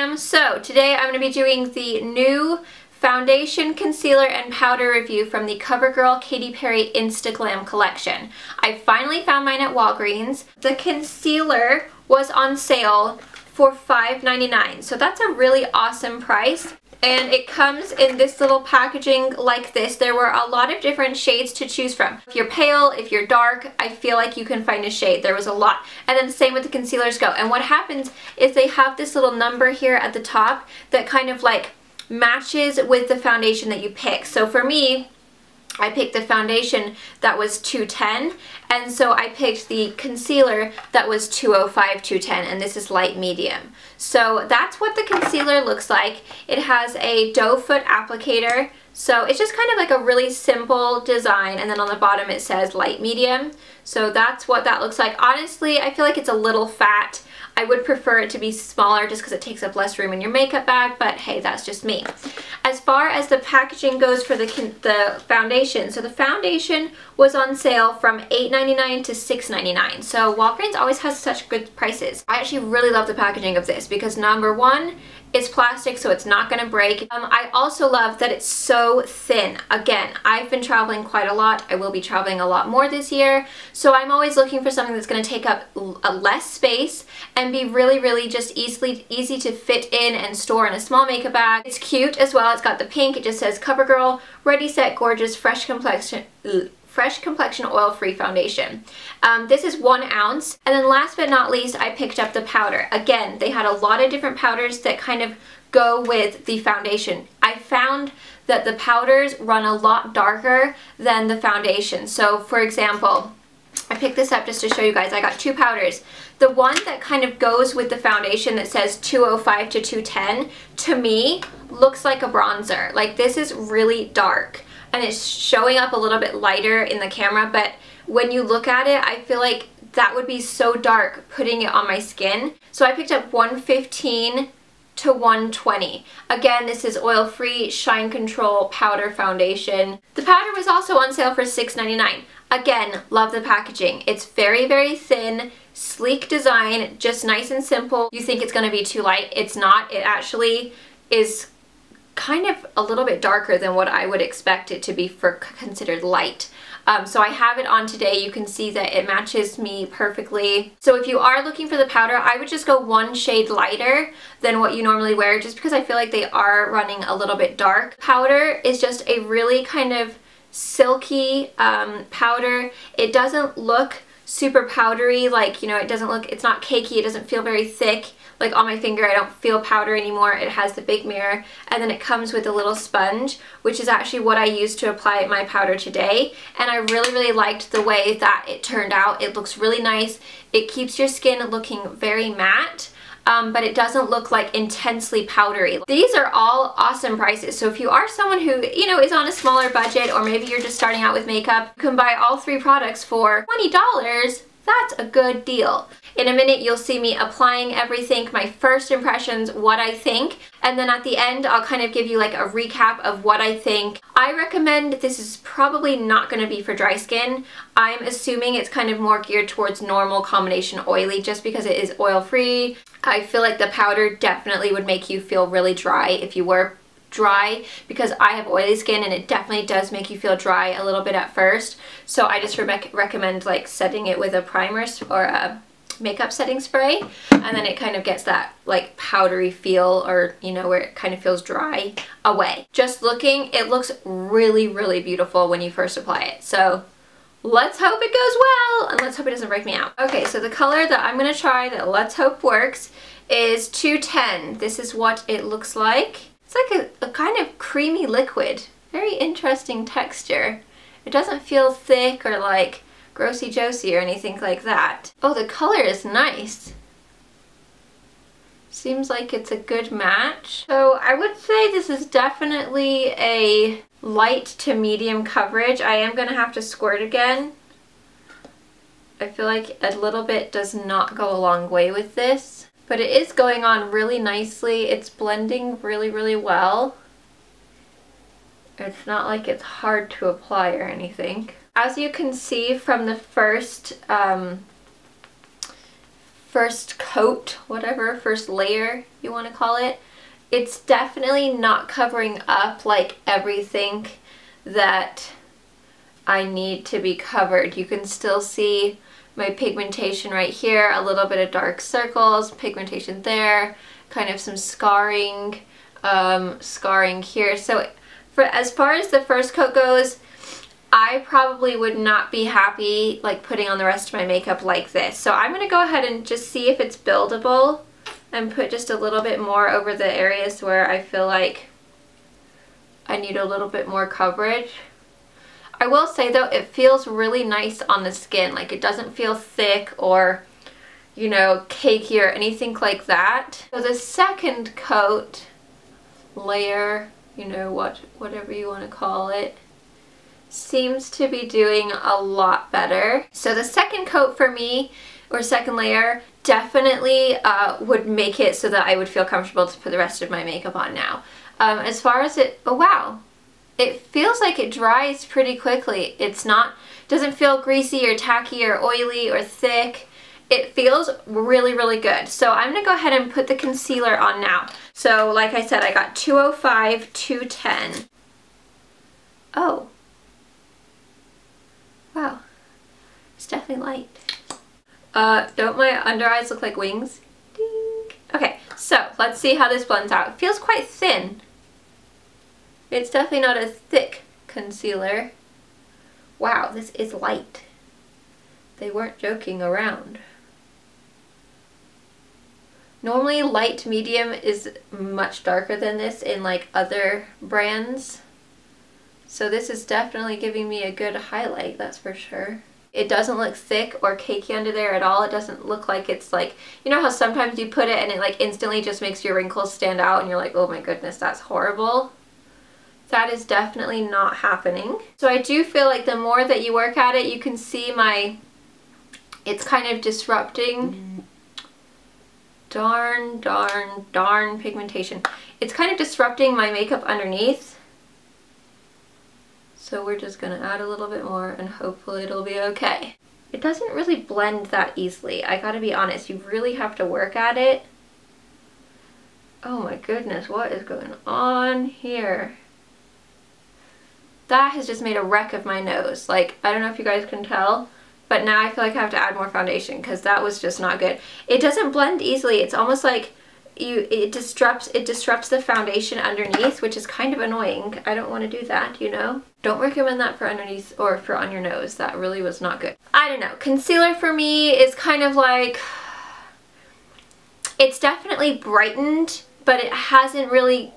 fam. So today I'm going to be doing the new foundation, concealer, and powder review from the Covergirl Katy Perry Instaglam collection. I finally found mine at Walgreens. The concealer was on sale for $5.99, so that's a really awesome price. And it comes in this little packaging like this. There were a lot of different shades to choose from. If you're pale, if you're dark, I feel like you can find a shade. There was a lot. And then same with the concealers go. And what happens is they have this little number here at the top that kind of like matches with the foundation that you pick. So for me, I picked the foundation that was 210, and so I picked the concealer that was 205, 210, and this is light medium. So that's what the concealer looks like. It has a doe foot applicator, so it's just kind of like a really simple design, and then on the bottom it says light medium. So that's what that looks like. Honestly, I feel like it's a little fat. I would prefer it to be smaller just because it takes up less room in your makeup bag, but hey, that's just me. As far as the packaging goes for the foundation, so the foundation was on sale from $8.99 to $6.99. So Walgreens always has such good prices. I actually really love the packaging of this because number one, it's plastic, so it's not going to break. I also love that it's so thin. Again, I've been traveling quite a lot. I will be traveling a lot more this year, so I'm always looking for something that's going to take up less space and be really just easy to fit in and store in a small makeup bag. It's cute as well. It's got the pink. It just says CoverGirl Ready Set Gorgeous Fresh Complexion oil-free foundation. This is 1 ounce. And then last but not least, I picked up the powder. Again, they had a lot of different powders that kind of go with the foundation. I found that the powders run a lot darker than the foundation. So for example, I picked this up just to show you guys. I got 2 powders. The one that kind of goes with the foundation that says 205 to 210, to me, looks like a bronzer. Like, this is really dark. And it's showing up a little bit lighter in the camera, but when you look at it, I feel like that would be so dark putting it on my skin. So I picked up 115 to 120. Again, this is oil-free shine control powder foundation. The powder was also on sale for $6.99. Again, love the packaging. It's very thin, sleek design, just nice and simple. You think it's going to be too light. It's not. It actually is kind of a little bit darker than what I would expect it to be for considered light. So I have it on today. You can see that it matches me perfectly. So if you are looking for the powder, I would just go 1 shade lighter than what you normally wear, just because I feel like they are running a little bit dark. Powder is just a really kind of silky powder. It doesn't look super powdery, like, you know, it doesn't look, it's not cakey, it doesn't feel very thick. Like on my finger, I don't feel powder anymore. It has the big mirror, and then it comes with a little sponge, which is actually what I used to apply my powder today. And I really liked the way that it turned out. It looks really nice. It keeps your skin looking very matte, but it doesn't look like intensely powdery. These are all awesome prices. So if you are someone who, you know, is on a smaller budget, or maybe you're just starting out with makeup, you can buy all 3 products for $20. That's a good deal. In a minute, you'll see me applying everything, my first impressions, what I think, and then at the end, I'll kind of give you like a recap of what I think. I recommend, this is probably not going to be for dry skin. I'm assuming it's kind of more geared towards normal combination oily, just because it is oil-free. I feel like the powder definitely would make you feel really dry if you were dry, because I have oily skin and it definitely does make you feel dry a little bit at first. So I just recommend like setting it with a primer or a makeup setting spray, and then it kind of gets that like powdery feel, or you know, where it kind of feels dry away. Just looking, it looks really beautiful when you first apply it. So let's hope it goes well, and let's hope it doesn't break me out. Okay, so the color that I'm gonna try that let's hope works is 210. This is what it looks like. It's like a kind of creamy liquid. Very interesting texture. It doesn't feel thick or like grossy josie or anything like that. Oh, the color is nice. Seems like it's a good match. So I would say this is definitely a light to medium coverage. I am gonna have to squirt again. I feel like a little bit does not go a long way with this, but it is going on really nicely. It's blending really well. It's not like it's hard to apply or anything. As you can see from the first first coat, whatever, first layer you want to call it, it's definitely not covering up like everything that I need to be covered. You can still see my pigmentation right here, a little bit of dark circles, pigmentation there, kind of some scarring, scarring here. So for as far as the first coat goes, I probably would not be happy like putting on the rest of my makeup like this. So I'm gonna go ahead and just see if it's buildable and put just a little bit more over the areas where I feel like I need a little bit more coverage. I will say though, it feels really nice on the skin. Like it doesn't feel thick or, you know, cakey or anything like that. So the second coat, layer, you know, whatever you want to call it, seems to be doing a lot better. So the second coat for me, or second layer, definitely would make it so that I would feel comfortable to put the rest of my makeup on now. As far as it, oh wow, it feels like it dries pretty quickly. It's not, doesn't feel greasy or tacky or oily or thick. It feels really, really good. So I'm gonna go ahead and put the concealer on now. So like I said, I got 205, 210. Oh. Wow. It's definitely light. Don't my under eyes look like wings? Ding. Okay, so let's see how this blends out. It feels quite thin. It's definitely not a thick concealer. Wow, this is light. They weren't joking around. Normally light medium is much darker than this in like other brands. So this is definitely giving me a good highlight, that's for sure. It doesn't look thick or cakey under there at all. It doesn't look like it's like, you know how sometimes you put it and it like instantly just makes your wrinkles stand out and you're like, oh my goodness, that's horrible. That is definitely not happening. So I do feel like the more that you work at it, you can see it's kind of disrupting. Darn pigmentation. It's kind of disrupting my makeup underneath. So we're just gonna add a little bit more and hopefully it'll be okay. It doesn't really blend that easily. I gotta be honest, you really have to work at it. Oh my goodness, what is going on here? That has just made a wreck of my nose. Like, I don't know if you guys can tell, but now I feel like I have to add more foundation because that was just not good. It doesn't blend easily. It's almost like it disrupts the foundation underneath, which is kind of annoying. I don't want to do that, you know? Don't recommend that for underneath or for on your nose. That really was not good. I don't know. Concealer for me is kind of like, it's definitely brightened, but it hasn't really,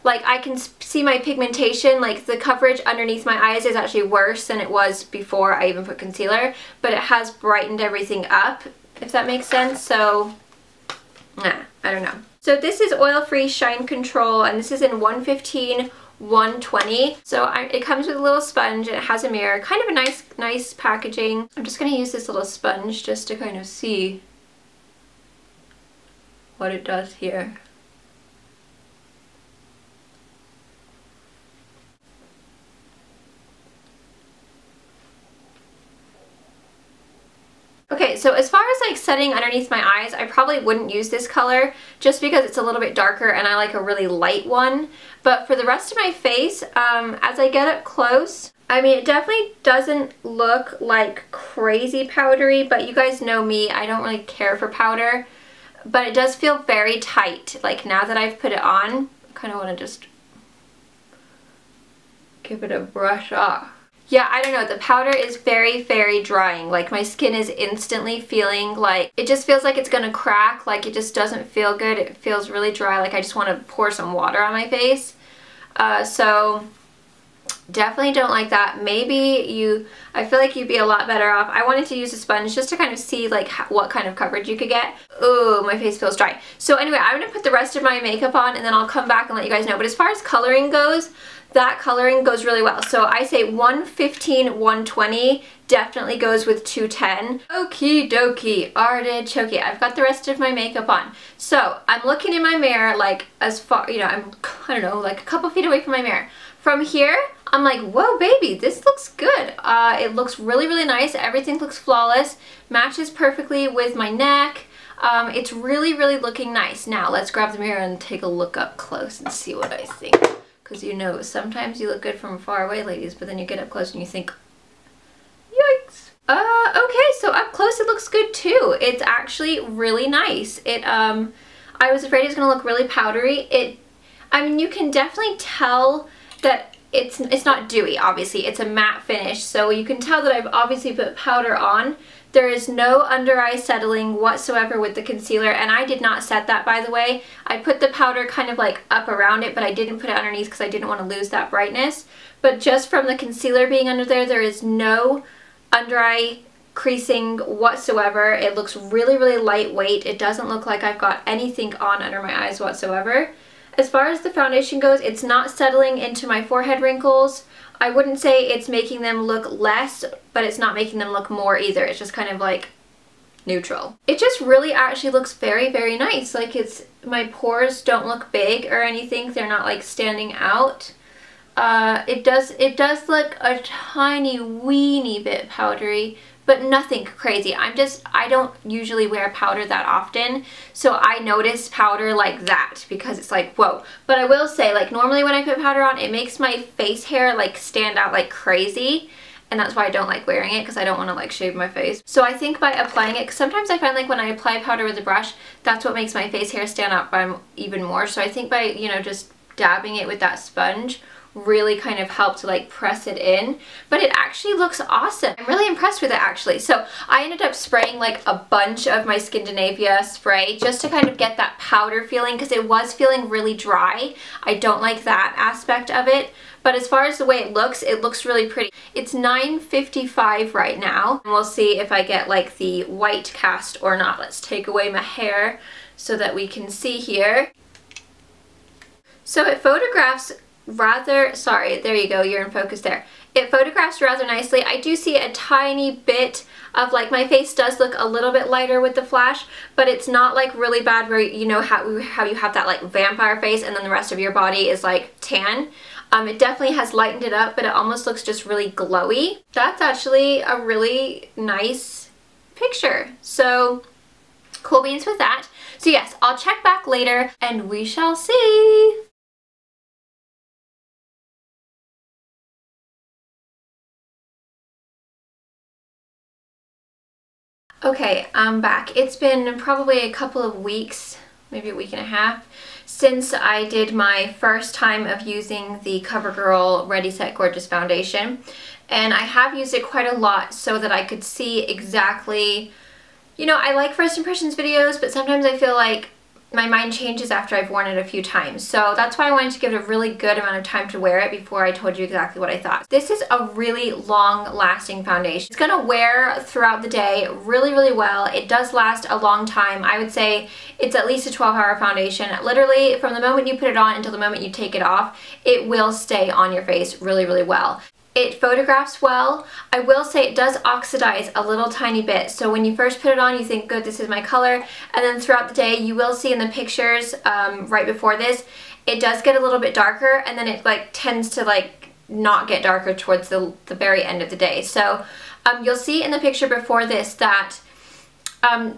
like I can see my pigmentation, like the coverage underneath my eyes is actually worse than it was before I even put concealer, but it has brightened everything up, if that makes sense. So, nah, I don't know. So this is Oil-Free Shine Control, and this is in 115, 120. So it comes with a little sponge and it has a mirror. Kind of a nice packaging. I'm just going to use this little sponge just to kind of see what it does here. Okay, so as far as like setting underneath my eyes, I probably wouldn't use this color just because it's a little bit darker and I like a really light one. But for the rest of my face, as I get up close, I mean, it definitely doesn't look like crazy powdery, but you guys know me, I don't really care for powder. But it does feel very tight. Like now that I've put it on, I kind of want to just give it a brush off. Yeah, I don't know, the powder is very drying. Like my skin is instantly feeling like, it just feels like it's gonna crack, like it just doesn't feel good. It feels really dry, like I just want to pour some water on my face. So definitely don't like that. Maybe I feel like you'd be a lot better off. I wanted to use a sponge just to kind of see like what kind of coverage you could get. Oh, my face feels dry. So anyway, I'm gonna put the rest of my makeup on and then I'll come back and let you guys know. But as far as coloring goes, that coloring goes really well. So I say 115, 120 definitely goes with 210. Okie dokie, artichoke. I've got the rest of my makeup on. So I'm looking in my mirror like as far, you know, I don't know, like a couple feet away from my mirror. From here, I'm like, whoa baby, this looks good. It looks really nice. Everything looks flawless. Matches perfectly with my neck. It's really, really looking nice. Now let's grab the mirror and take a look up close and see what I think. Because you know, sometimes you look good from far away, ladies, but then you get up close and you think, yikes. Okay, so up close it looks good too. It's actually really nice. I was afraid it was gonna look really powdery. I mean, you can definitely tell that it's not dewy, obviously. It's a matte finish, so you can tell that I've obviously put powder on. There is no under eye settling whatsoever with the concealer, and I did not set that, by the way. I put the powder kind of like up around it, but I didn't put it underneath because I didn't want to lose that brightness. But just from the concealer being under there, there is no under eye creasing whatsoever. It looks really, really lightweight. It doesn't look like I've got anything on under my eyes whatsoever. As far as the foundation goes, it's not settling into my forehead wrinkles. I wouldn't say it's making them look less, but it's not making them look more either. It's just kind of like neutral. It just really actually looks very, very nice. Like my pores don't look big or anything. They're not like standing out. It does look a tiny weeny bit powdery, but nothing crazy. I don't usually wear powder that often, so I notice powder like that because it's like, whoa. But I will say, like, normally when I put powder on, it makes my face hair like stand out like crazy, and that's why I don't like wearing it, because I don't want to like shave my face. So I think by applying it, 'cause sometimes I find like when I apply powder with a brush, that's what makes my face hair stand out by even more. So I think by, you know, just dabbing it with that sponge really kind of helped to like press it in, but it actually looks awesome. I'm really impressed with it actually. So I ended up spraying like a bunch of my Skindinavia spray just to kind of get that powder feeling, because it was feeling really dry. I don't like that aspect of it, but as far as the way it looks really pretty. It's $9.55 right now, and we'll see if I get like the white cast or not. Let's take away my hair so that we can see here. So it photographs rather, sorry, there you go, you're in focus there. It photographs rather nicely. I do see a tiny bit of like, my face does look a little bit lighter with the flash, but it's not like really bad where you know how you have that like vampire face and then the rest of your body is like tan. It definitely has lightened it up, but it almost looks just really glowy. That's actually a really nice picture. So cool beans with that. So yes, I'll check back later and we shall see. Okay, I'm back. It's been probably a couple of weeks, maybe a week and a half, since I did my first time of using the Covergirl Ready Set Gorgeous foundation. And I have used it quite a lot so that I could see exactly, you know, I like first impressions videos, but sometimes I feel like my mind changes after I've worn it a few times. So that's why I wanted to give it a really good amount of time to wear it before I told you exactly what I thought. This is a really long lasting foundation. It's gonna wear throughout the day really, really well. It does last a long time. I would say it's at least a 12-hour foundation. Literally from the moment you put it on until the moment you take it off, it will stay on your face really, really well. It photographs well. I will say it does oxidize a little tiny bit. So when you first put it on, you think, good, this is my color. And then throughout the day, you will see in the pictures right before this, it does get a little bit darker, and then it like tends to like not get darker towards the very end of the day. So you'll see in the picture before this that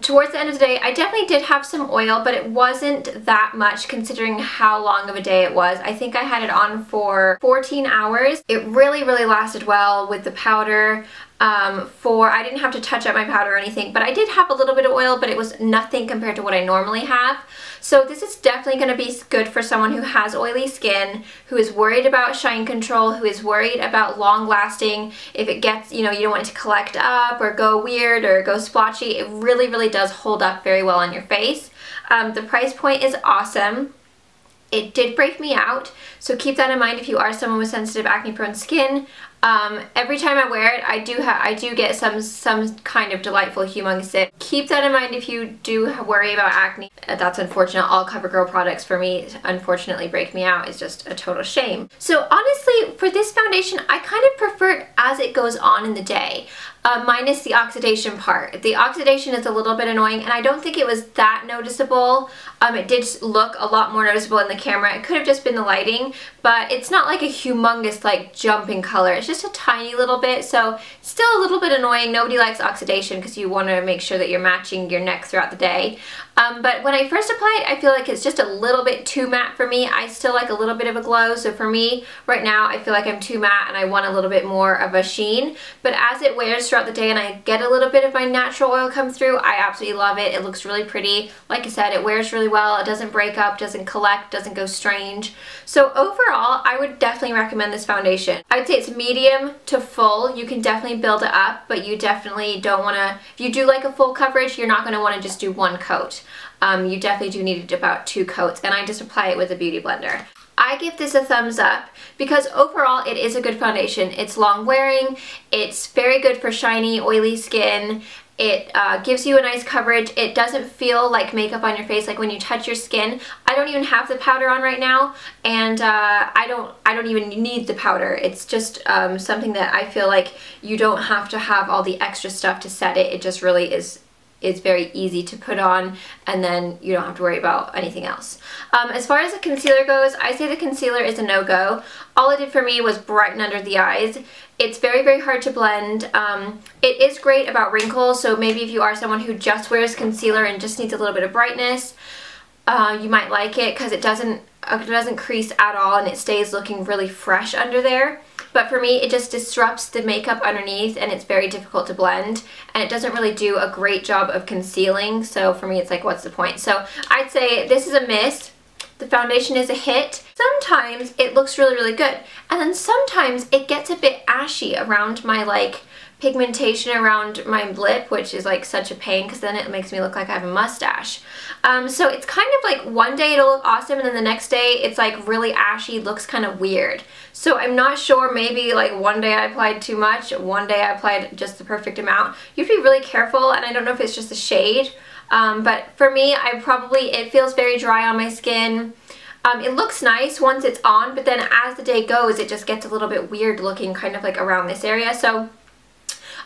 towards the end of the day, I definitely did have some oil, but it wasn't that much considering how long of a day it was. I think I had it on for 14 hours. It really, really lasted well with the powder. I didn't have to touch up my powder or anything, but I did have a little bit of oil, but it was nothing compared to what I normally have. So this is definitely going to be good for someone who has oily skin, who is worried about shine control, who is worried about long lasting. If it gets, you know, you don't want it to collect up or go weird or go splotchy, it really, really does hold up very well on your face. The price point is awesome. It did break me out, so keep that in mind if you are someone with sensitive acne prone skin. Every time I wear it, I do get some kind of delightful humongous sip. Keep that in mind if you do worry about acne. That's unfortunate. All CoverGirl products for me unfortunately break me out. It's just a total shame. So honestly, for this foundation, I kind of prefer it as it goes on in the day. Minus the oxidation part. The oxidation is a little bit annoying, and I don't think it was that noticeable. It did look a lot more noticeable in the camera. It could have just been the lighting, but it's not like a humongous like jump in color. It's just a tiny little bit, so still a little bit annoying. Nobody likes oxidation because you want to make sure that you're matching your neck throughout the day. But when I first apply it, I feel like it's just a little bit too matte for me. I still like a little bit of a glow, so for me right now I feel like I'm too matte and I want a little bit more of a sheen. But as it wears throughout the day and I get a little bit of my natural oil come through, I absolutely love it. It looks really pretty. Like I said, it wears really well. It doesn't break up, doesn't collect, doesn't go strange. So overall, I would definitely recommend this foundation. I would say it's medium to full. You can definitely build it up, but you definitely don't want to, if you do like a full coverage, you're not going to want to just do one coat. You definitely do need about 2 coats, and I just apply it with a beauty blender. I give this a thumbs up because overall it is a good foundation. It's long wearing, it's very good for shiny, oily skin. It gives you a nice coverage. It doesn't feel like makeup on your face, like when you touch your skin. I don't even have the powder on right now, and I don't even need the powder. It's just something that I feel like you don't have to have all the extra stuff to set it. It just really is very easy to put on, and then you don't have to worry about anything else. As far as the concealer goes, I say the concealer is a no-go. All it did for me was brighten under the eyes. It's very, very hard to blend. It is great about wrinkles, so maybe if you are someone who just wears concealer and just needs a little bit of brightness, you might like it because it doesn't crease at all and it stays looking really fresh under there. But for me, it just disrupts the makeup underneath and it's very difficult to blend, and it doesn't really do a great job of concealing, so for me it's like, what's the point? So I'd say this is a miss. The foundation is a hit. Sometimes it looks really, really good, and then sometimes it gets a bit ashy around my like pigmentation around my lip, which is like such a pain because then it makes me look like I have a mustache. So it's kind of like one day it'll look awesome and then the next day it's like really ashy, looks kind of weird. So I'm not sure, maybe like one day I applied too much, one day I applied just the perfect amount. You have to be really careful, and I don't know if it's just the shade, but for me, it feels very dry on my skin. It looks nice once it's on, but then as the day goes, it just gets a little bit weird looking kind of like around this area. So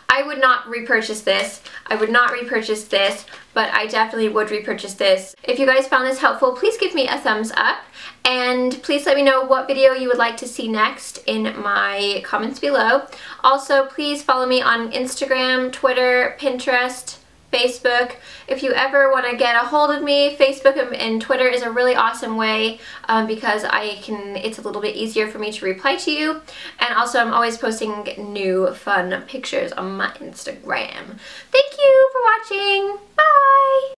I would not repurchase this. I would not repurchase this, but I definitely would repurchase this. If you guys found this helpful, please give me a thumbs up, and please let me know what video you would like to see next in my comments below. Also, please follow me on Instagram, Twitter, Pinterest, Facebook. If you ever want to get a hold of me, Facebook and Twitter is a really awesome way because it's a little bit easier for me to reply to you. And also I'm always posting new fun pictures on my Instagram. Thank you for watching. Bye!